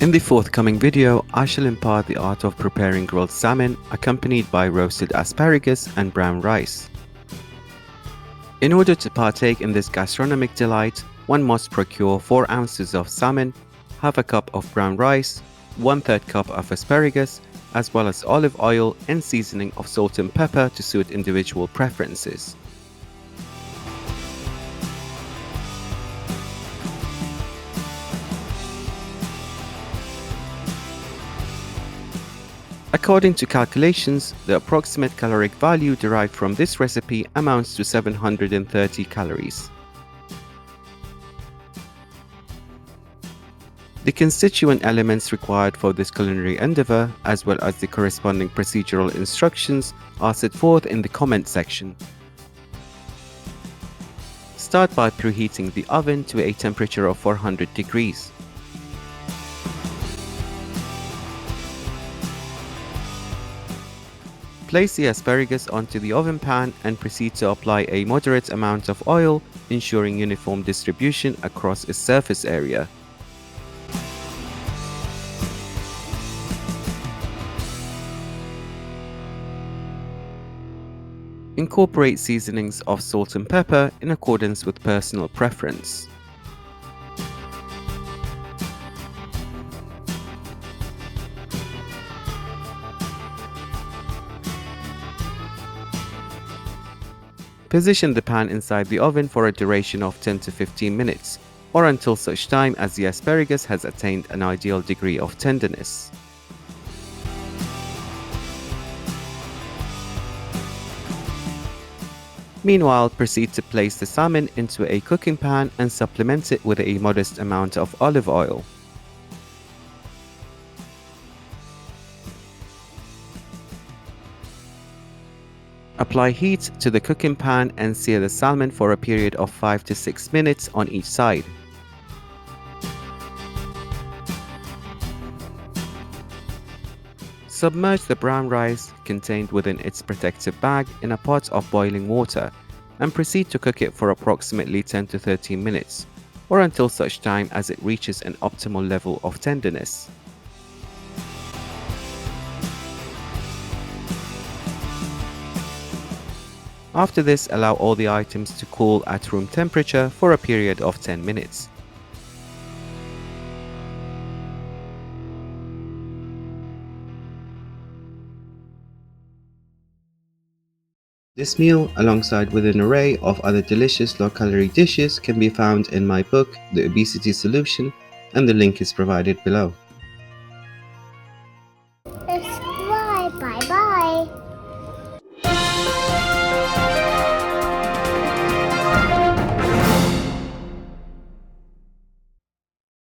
In the forthcoming video, I shall impart the art of preparing grilled salmon accompanied by roasted asparagus and brown rice. In order to partake in this gastronomic delight, one must procure 4 ounces of salmon, half a cup of brown rice, 1/3 cup of asparagus, as well as olive oil and seasoning of salt and pepper to suit individual preferences. According to calculations, the approximate caloric value derived from this recipe amounts to 730 calories. The constituent elements required for this culinary endeavor, as well as the corresponding procedural instructions, are set forth in the comment section. Start by preheating the oven to a temperature of 400 degrees. Place the asparagus onto the oven pan and proceed to apply a moderate amount of oil, ensuring uniform distribution across its surface area. Incorporate seasonings of salt and pepper in accordance with personal preference. Position the pan inside the oven for a duration of 10 to 15 minutes, or until such time as the asparagus has attained an ideal degree of tenderness. Meanwhile, proceed to place the salmon into a cooking pan and supplement it with a modest amount of olive oil. Apply heat to the cooking pan and sear the salmon for a period of 5 to 6 minutes on each side. Submerge the brown rice contained within its protective bag in a pot of boiling water and proceed to cook it for approximately 10 to 13 minutes, or until such time as it reaches an optimal level of tenderness. After this, allow all the items to cool at room temperature for a period of 10 minutes. This meal, alongside with an array of other delicious low-calorie dishes, can be found in my book, The Obesity Solution, and the link is provided below. Subscribe, bye bye.